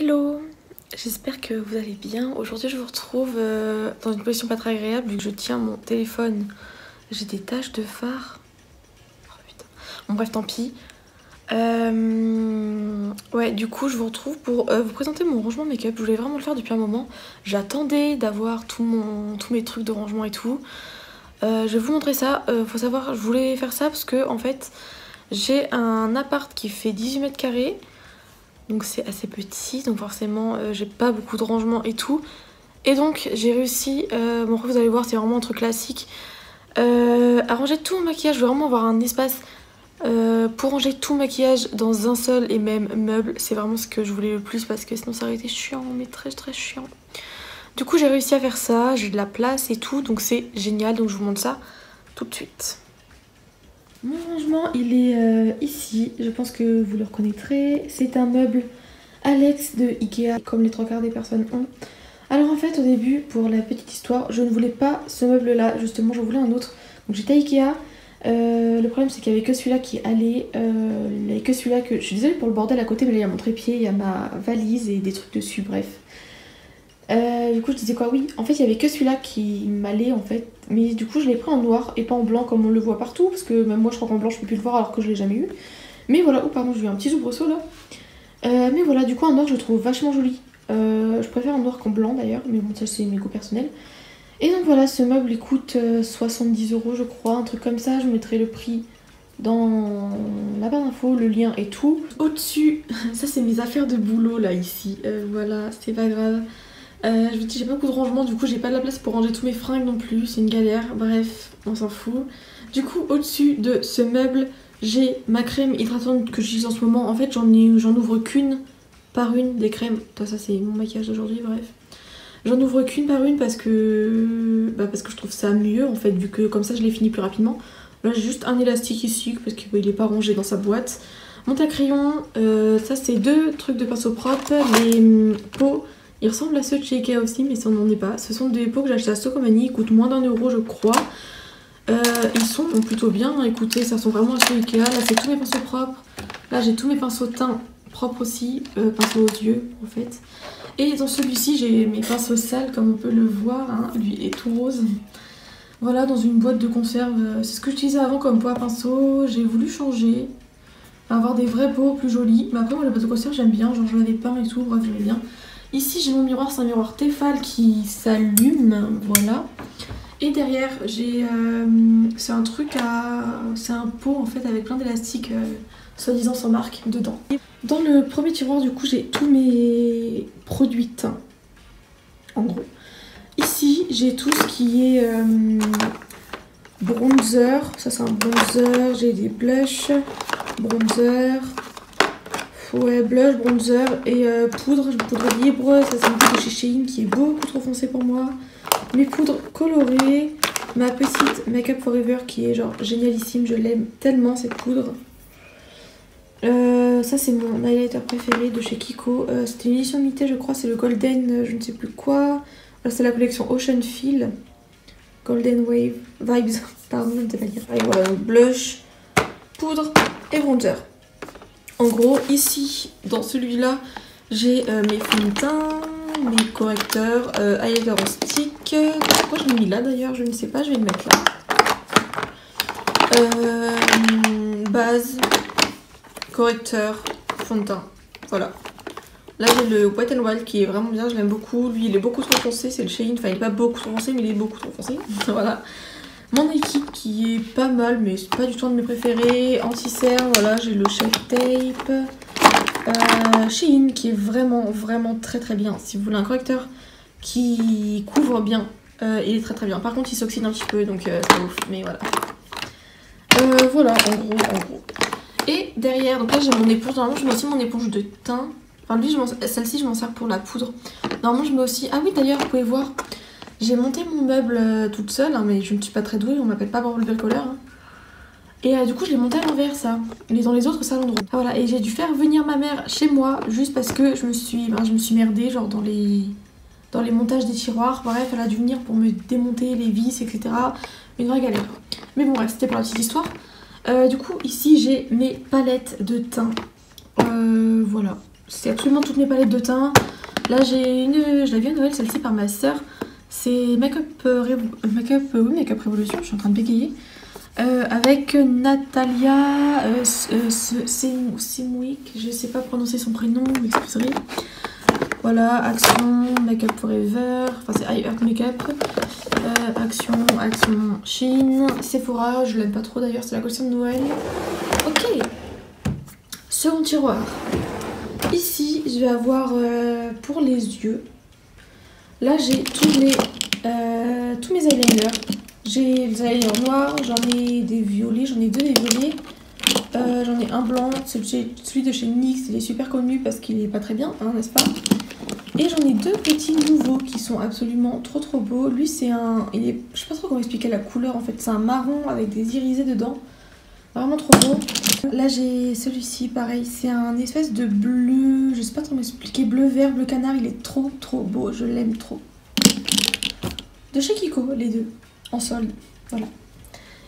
Hello, j'espère que vous allez bien. Aujourd'hui je vous retrouve dans une position pas très agréable vu que je tiens mon téléphone. J'ai des taches de fard. Oh putain. Bon bref, tant pis. Ouais, du coup je vous retrouve pour vous présenter mon rangement make-up. Je voulais vraiment le faire depuis un moment. J'attendais d'avoir tous mes trucs de rangement et tout. Je vais vous montrer ça. Faut savoir, je voulais faire ça parce que en fait j'ai un appart qui fait 18 mètres carrés. Donc c'est assez petit, donc forcément j'ai pas beaucoup de rangement et tout. Et donc j'ai réussi, bon après vous allez voir c'est vraiment un truc classique, à ranger tout mon maquillage. Je veux vraiment avoir un espace pour ranger tout mon maquillage dans un seul et même meuble. C'est vraiment ce que je voulais le plus parce que sinon ça aurait été chiant, mais très très chiant. Du coup j'ai réussi à faire ça, j'ai de la place et tout, donc c'est génial. Donc je vous montre ça tout de suite. Mon rangement il est ici, je pense que vous le reconnaîtrez. C'est un meuble Alex de Ikea, comme les trois quarts des personnes ont. Alors en fait au début, pour la petite histoire, je ne voulais pas ce meuble là, justement j'en voulais un autre. Donc j'étais à Ikea, le problème c'est qu'il n'y avait que celui-là qui allait, il n'y avait que celui-là que... Je suis désolée pour le bordel à côté, mais là il y a mon trépied, il y a ma valise et des trucs dessus, bref. Du coup je disais quoi, oui, en fait il y avait que celui-là qui m'allait en fait, mais du coup je l'ai pris en noir et pas en blanc comme on le voit partout, parce que même moi je crois qu'en blanc je peux plus le voir alors que je l'ai jamais eu. Mais voilà, oh pardon j'ai eu un petit soubresaut là. Mais voilà, du coup en noir je le trouve vachement joli, je préfère en noir qu'en blanc d'ailleurs, mais bon ça c'est mes goûts personnels. Et donc voilà, ce meuble il coûte 70 € je crois, un truc comme ça. Je mettrai le prix dans la barre d'infos, le lien et tout. Au-dessus, ça c'est mes affaires de boulot là ici, voilà, c'est pas grave. Je vous dis j'ai pas beaucoup de rangement, du coup j'ai pas de la place pour ranger tous mes fringues non plus, c'est une galère, bref, on s'en fout. Du coup au-dessus de ce meuble, j'ai ma crème hydratante que j'utilise en ce moment. En fait j'en ouvre qu'une par une des crèmes. Ça c'est mon maquillage d'aujourd'hui, bref. J'en ouvre qu'une par une parce que je trouve ça mieux en fait, vu que comme ça je les finis plus rapidement. Là j'ai juste un élastique ici parce qu'il est pas rangé dans sa boîte. Mon taille crayon, ça c'est deux trucs de pinceau propre, les pots. Ils ressemblent à ceux de chez Ikea aussi, mais ça n'en est pas. Ce sont des pots que j'ai achetés à Stocomanie, ils coûtent moins d'1 € je crois. Ils sont plutôt bien, écoutez, ça ressemble vraiment à ceux Ikea. Là c'est tous mes pinceaux propres. Là j'ai tous mes pinceaux teints propres aussi, pinceaux aux yeux en fait. Et dans celui-ci j'ai mes pinceaux sales comme on peut le voir, hein. Lui est tout rose. Voilà, dans une boîte de conserve, c'est ce que j'utilisais avant comme pot à pinceau. J'ai voulu changer, avoir des vrais pots plus jolis. Mais après moi les boîtes de conserve j'aime bien, genre je l'avais peint et tout, bref j'aimais bien. Ici j'ai mon miroir, c'est un miroir Tefal qui s'allume, voilà. Et derrière j'ai, c'est un truc à... c'est un pot en fait avec plein d'élastiques, soi-disant sans marque, dedans. Dans le premier tiroir du coup j'ai tous mes produits teints, en gros. Ici j'ai tout ce qui est bronzer, ça c'est un bronzer, j'ai des blushs, bronzer... Ouais, blush, bronzer et poudre libre. Ça c'est une poudre de chez Shein qui est beaucoup trop foncée pour moi. Mes poudres colorées. Ma petite Make Up Forever qui est genre génialissime. Je l'aime tellement cette poudre. Ça c'est mon highlighter préféré de chez Kiko. C'était une édition limitée je crois. C'est le Golden je ne sais plus quoi. C'est la collection Ocean Feel. Golden Wave Vibes. Pardon, je ne sais pas dire. Et voilà, donc blush, poudre et bronzer. En gros, ici, dans celui-là, j'ai mes fonds de teint, mes correcteurs, highlighter en stick. Pourquoi je l'ai mis là d'ailleurs? Je ne sais pas, je vais le mettre là. Base, correcteur, fond de teint. Voilà. Là, j'ai le Wet n Wild qui est vraiment bien, je l'aime beaucoup. Lui, il est beaucoup trop foncé, c'est le Shein. Enfin, il n'est pas beaucoup trop foncé, mais il est beaucoup trop foncé. Voilà. Mon équipe qui est pas mal, mais c'est pas du tout un de mes préférés. Anti-cerne, voilà, j'ai le Shape Tape. Shein qui est vraiment très très bien. Si vous voulez un correcteur qui couvre bien, il est très très bien. Par contre, il s'oxyde un petit peu, donc c'est ouf, mais voilà. Voilà, en gros. Et derrière, donc là j'ai mon éponge. Normalement, je mets aussi mon éponge de teint. Enfin, lui, celle-ci, je m'en sers pour la poudre. Normalement, je mets aussi... Ah oui, d'ailleurs, vous pouvez voir... J'ai monté mon meuble toute seule, hein, mais je ne suis pas très douée, on m'appelle pas Barbie bricoleur. Hein. Et du coup je l'ai monté à l'envers ça, dans les autres salons de route. Ah, voilà, et j'ai dû faire venir ma mère chez moi juste parce que je me suis merdée genre dans les montages des tiroirs. Bref, elle a dû venir pour me démonter les vis, etc. Une vraie galère. Mais bon bref, c'était pour la petite histoire. Du coup ici j'ai mes palettes de teint. Voilà. c'est absolument toutes mes palettes de teint. Là j'ai une, je l'ai vue à Noël celle-ci par ma soeur. C'est Makeup Revolution, je suis en train de bégayer. Avec Natalia Simwick, je sais pas prononcer son prénom, vous m'excuserez. Voilà, Action, Makeup Forever, enfin c'est I Heart Makeup. Action, Shein, Sephora, je l'aime pas trop d'ailleurs, c'est la collection de Noël. Ok, second tiroir. Ici, je vais avoir pour les yeux. Là, j'ai tous mes eyeliners. J'ai les eyeliners noirs, j'en ai des violets, j'en ai deux des violets. J'en ai un blanc, celui de chez NYX, il est super connu parce qu'il est pas très bien, hein, n'est-ce pas? Et j'en ai deux petits nouveaux qui sont absolument trop beaux. Lui, c'est un... je sais pas trop comment expliquer la couleur en fait. C'est un marron avec des irisés dedans. Vraiment trop beau. Là, j'ai celui-ci, pareil. C'est un espèce de bleu... Je sais pas trop comment expliquer. Bleu-vert, bleu canard. Il est trop beau. Je l'aime trop. De chez Kiko, les deux. En solde. Voilà.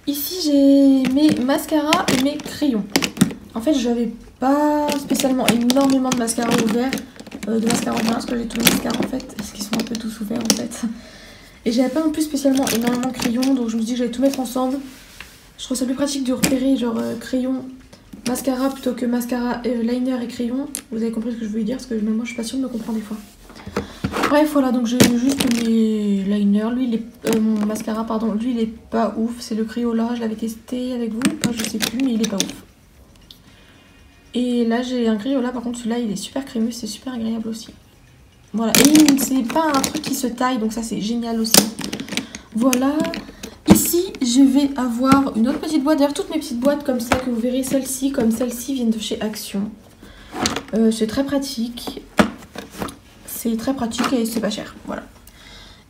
Ici, j'ai mes mascaras et mes crayons. En fait, j'avais pas spécialement énormément de mascaras ouverts. De mascara en parce que j'ai tous les mascaras en fait, parce qu'ils sont un peu tous ouverts en fait. Et j'avais pas non plus spécialement énormément de crayons, donc je me suis dit que j'allais tout mettre ensemble. Je trouve ça plus pratique de repérer genre crayon, mascara plutôt que mascara, liner et crayon. Vous avez compris ce que je veux dire, parce que même moi je suis pas sûre de me comprendre des fois. Bref voilà, donc j'ai juste mes liners, lui il est, mon mascara pardon, lui il est pas ouf, c'est le Crayola, je l'avais testé avec vous, enfin, je sais plus mais il est pas ouf. Et là j'ai un Crayola, par contre celui-là il est super crémeux, c'est super agréable aussi. Voilà, et c'est pas un truc qui se taille, donc ça c'est génial aussi. Voilà, ici je vais avoir une autre petite boîte, d'ailleurs toutes mes petites boîtes comme ça que vous verrez, celle-ci comme celle-ci viennent de chez Action. C'est très pratique, et c'est pas cher, voilà.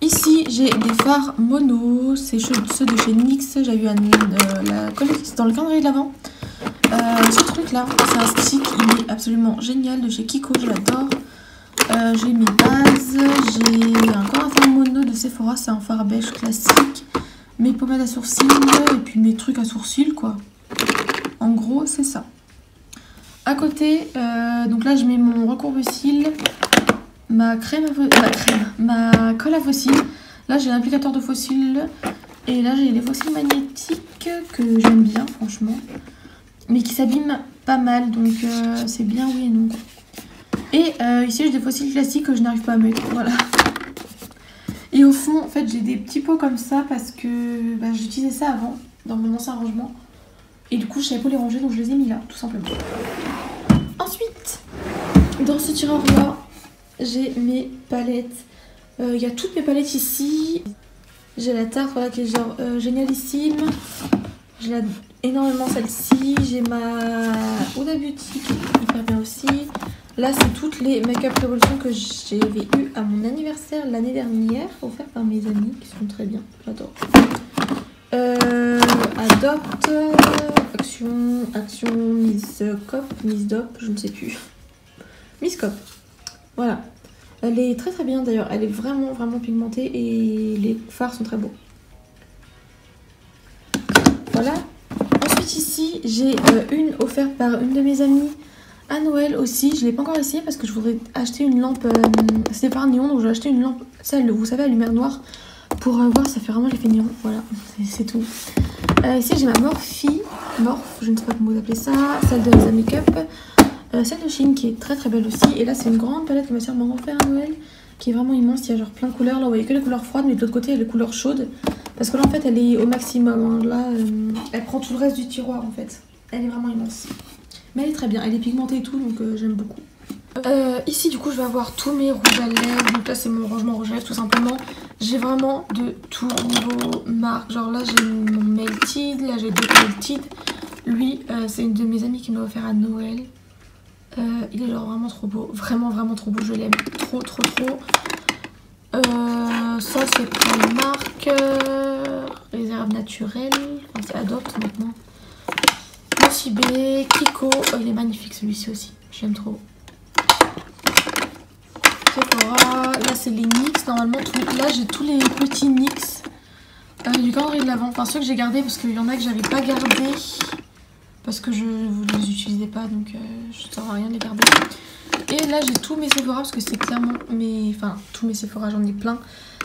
Ici j'ai des fards mono, c'est ceux de chez NYX, j'ai eu la collection dans le calendrier de l'Avent. Ce truc là, c'est un stick, il est absolument génial de chez Kiko, je l'adore. J'ai mes bases, j'ai encore un fard mono de Sephora, c'est un fard beige classique. Mes pommades à sourcils et puis mes trucs à sourcils quoi. En gros c'est ça. À côté, donc là je mets mon recourbe-cils, ma colle à fossiles. Là j'ai l'applicateur de fossiles et là j'ai les fossiles magnétiques que j'aime bien franchement. Mais qui s'abîment pas mal, donc c'est bien oui et non. Et ici j'ai des fossiles classiques que je n'arrive pas à mettre, voilà. Et au fond, en fait, j'ai des petits pots comme ça parce que j'utilisais ça avant, dans mon ancien rangement. Et du coup, je savais pas les ranger, donc je les ai mis là, tout simplement. Ensuite, dans ce tiroir-là, j'ai mes palettes. Il y a toutes mes palettes ici. J'ai la Tarte, voilà, qui est genre génialissime. Je l'aime énormément celle-ci. J'ai ma Huda Beauty qui est hyper bien aussi. Là, c'est toutes les Makeup Revolution que j'avais eu à mon anniversaire l'année dernière, offert par mes amis qui sont très bien. J'adore. Adopt, Action, Miss Dop, je ne sais plus. Miss Cop. Voilà. Elle est très très bien d'ailleurs. Elle est vraiment pigmentée et les fards sont très beaux. Voilà. Ensuite ici, j'ai une offerte par une de mes amies à Noël aussi. Je ne l'ai pas encore essayé parce que je voudrais acheter une lampe. C'était pas un néon, donc j'ai acheté une lampe, celle, vous savez, à lumière noire. Pour voir, ça fait vraiment l'effet néon. Voilà, c'est tout. Ici, j'ai ma Morphe, je ne sais pas comment vous appelez ça. Celle de The Makeup. Celle de Shein qui est très très belle aussi. Et là, c'est une grande palette que ma soeur m'a offert à Noël. Qui est vraiment immense. Il y a genre plein de couleurs. Là, vous voyez que les couleurs froides, mais de l'autre côté, il y a les couleurs chaudes. Parce que là, en fait, elle est au maximum. Hein. Là, elle prend tout le reste du tiroir, en fait. Elle est vraiment immense. Mais elle est très bien. Elle est pigmentée et tout, donc j'aime beaucoup. Ici, du coup, je vais avoir tous mes rouges à lèvres. Donc là, c'est mon rangement rouge à lèvres, tout simplement. J'ai vraiment de tout niveau marques. Genre là, j'ai mon Melted. Là, j'ai d'autres Melted. Lui, c'est une de mes amies qui m'a offert à Noël. Il est genre vraiment trop beau. Vraiment trop beau. Je l'aime trop. Ça, c'est Primark. Réserve naturelle. Enfin, c'est Adopt maintenant. B, Kiko, oh, il est magnifique celui-ci aussi, j'aime trop. Sephora, là c'est les NYX, normalement, là j'ai tous les petits NYX du calendrier de l'Avent, enfin ceux que j'ai gardés parce qu'il y en a que j'avais pas gardé parce que vous les utilisez pas, donc je ne sers à rien de les garder. Et là j'ai tous mes Sephora parce que c'est clairement mes... Enfin tous mes Sephora, j'en ai plein.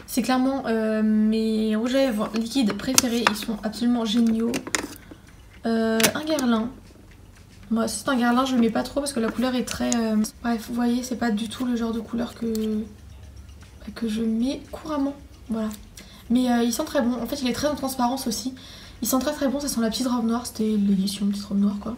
C'est clairement mes rouges à lèvres liquides préférés. Ils sont absolument géniaux. Un Guerlain. Moi si c'est un Guerlain je le mets pas trop parce que la couleur est très... Bref vous voyez c'est pas du tout le genre de couleur que je mets couramment. Voilà. Mais il sent très bon. En fait il est très en transparence aussi. Il sent très très bon. Ça sent la petite robe noire. C'était l'édition petite robe noire quoi.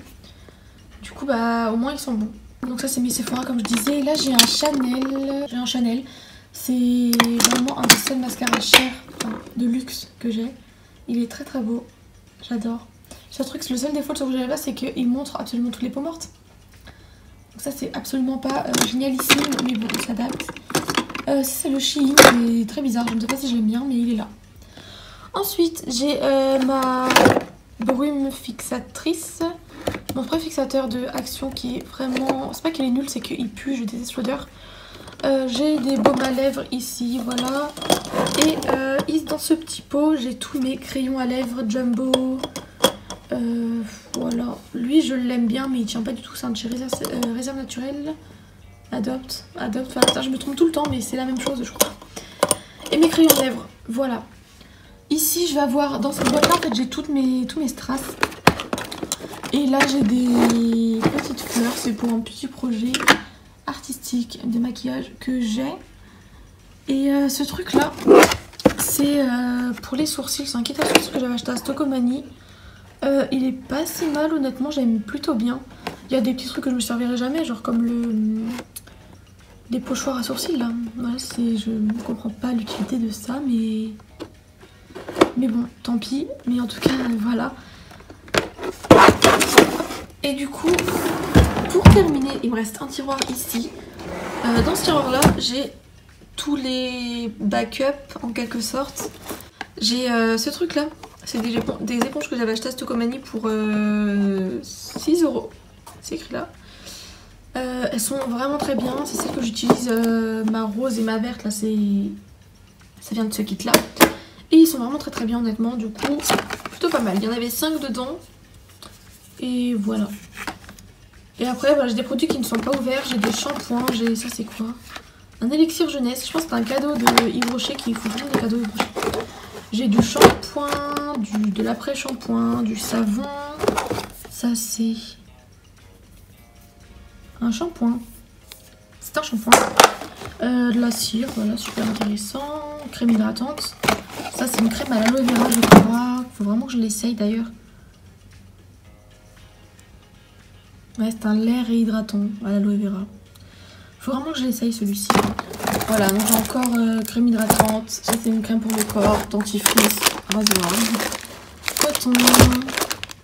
Du coup bah au moins ils sont bons. Donc ça c'est mes Sephora comme je disais. Et là j'ai un Chanel. J'ai un Chanel. C'est vraiment un des seuls mascaras chers, enfin, de luxe que j'ai. Il est très très beau. J'adore. Le seul défaut de ce rouge à lèvres c'est qu'il montre absolument toutes les peaux mortes. Donc ça c'est absolument pas génialissime. Mais bon on s'adapte. C'est le Shein. C'est très bizarre. Je ne sais pas si je l'aime bien mais il est là. Ensuite j'ai ma brume fixatrice. Mon spray fixateur de Action qui est vraiment... C'est pas qu'il est nul, c'est qu'il pue, je déteste l'odeur. J'ai des baumes à lèvres ici, voilà. Et dans ce petit pot, j'ai tous mes crayons à lèvres Jumbo. Voilà. Lui, je l'aime bien, mais il tient pas du tout. C'est un de chez Réserve Naturelle. Adopt. Enfin, je me trompe tout le temps, mais c'est la même chose, je crois. Et mes crayons à lèvres, voilà. Ici, je vais avoir... Dans cette boîte-là, en fait, j'ai tous mes strass. Et là j'ai des petites fleurs, c'est pour un petit projet artistique de maquillage que j'ai. Et ce truc là, c'est pour les sourcils, c'est un kit à sourcils que j'avais acheté à Stockomanie. Il est pas si mal honnêtement, j'aime plutôt bien. Il y a des petits trucs que je me servirai jamais, genre comme les pochoirs à sourcils là. Voilà, je ne comprends pas l'utilité de ça, mais bon, tant pis. Mais en tout cas, voilà. Et du coup, pour terminer, il me reste un tiroir ici. Dans ce tiroir là, j'ai tous les backups en quelque sorte. J'ai ce truc là, c'est des éponges que j'avais achetées à Stockomanie pour 6 €. C'est écrit là. Elles sont vraiment très bien, c'est celles que j'utilise, ma rose et ma verte là, ça vient de ce kit là. Et ils sont vraiment très très bien honnêtement, du coup plutôt pas mal. Il y en avait 5 dedans. Et voilà. Et après voilà, j'ai des produits qui ne sont pas ouverts. J'ai des shampoings. Ça c'est quoi? Un élixir jeunesse. Je pense que c'est un cadeau de Yves Rocher qui faut vraiment des cadeaux Yves Rocher. J'ai du shampoing, de l'après-shampoing, du savon. Ça c'est un shampoing. C'est un shampoing. De la cire, voilà, super intéressant. Crème hydratante. Ça c'est une crème à l'aloe vera je crois. Faut vraiment que je l'essaye d'ailleurs. Ouais, c'est un lait réhydratant à l'aloe vera. Faut vraiment que je l'essaye celui-ci. Voilà, donc j'ai encore crème hydratante. Ça c'est une crème pour le corps, dentifrice, rasoir, coton,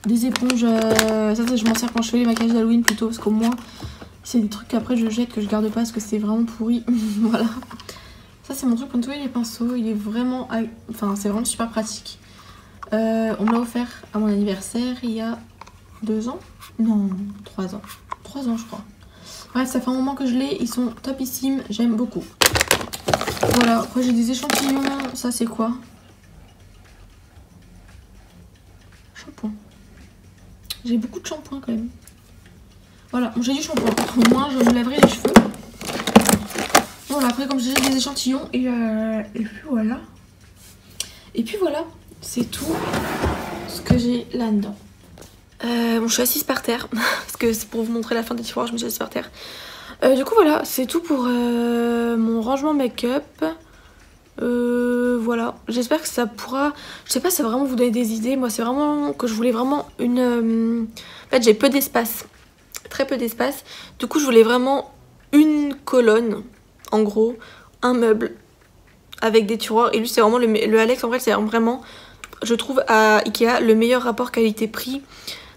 des éponges. Ça je m'en sers quand je fais les maquillages d'Halloween plutôt parce qu'au moins c'est des trucs qu'après je jette que je garde pas parce que c'est vraiment pourri. Voilà. Ça c'est mon truc pour nettoyer les pinceaux. Il est vraiment, enfin c'est vraiment super pratique. On me l'a offert à mon anniversaire il y a 2 ans. Non, 3 ans. 3 ans je crois. Bref, ça fait un moment que je l'ai. Ils sont topissimes. J'aime beaucoup. Voilà. Après j'ai des échantillons. Ça c'est quoi? Shampoing. J'ai beaucoup de shampoing quand même. Voilà. Bon, j'ai du shampoing. Au moins je me laverai les cheveux. Voilà. Après comme j'ai des échantillons. Et puis voilà. Et puis voilà. C'est tout ce que j'ai là-dedans. Bon, je suis assise par terre parce que c'est pour vous montrer la fin des tiroirs, je me suis assise par terre. Du coup voilà, c'est tout pour mon rangement make-up. Voilà, j'espère que ça pourra, je sais pas si ça va vraiment vous donner des idées. Moi c'est vraiment que je voulais vraiment une... En fait j'ai peu d'espace, très peu d'espace. Du coup je voulais vraiment une colonne, en gros, un meuble avec des tiroirs. Et lui c'est vraiment le Alex, en vrai c'est vraiment, je trouve à Ikea, le meilleur rapport qualité-prix.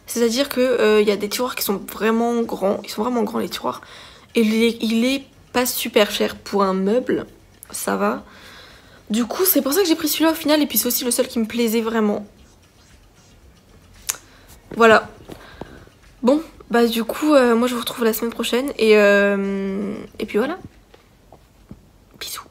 C'est-à-dire que y a des tiroirs qui sont vraiment grands. Ils sont vraiment grands les tiroirs. Et il est pas super cher pour un meuble. Ça va. Du coup c'est pour ça que j'ai pris celui-là au final. Et puis c'est aussi le seul qui me plaisait vraiment. Voilà. Bon bah du coup moi je vous retrouve la semaine prochaine. Et puis voilà. Bisous.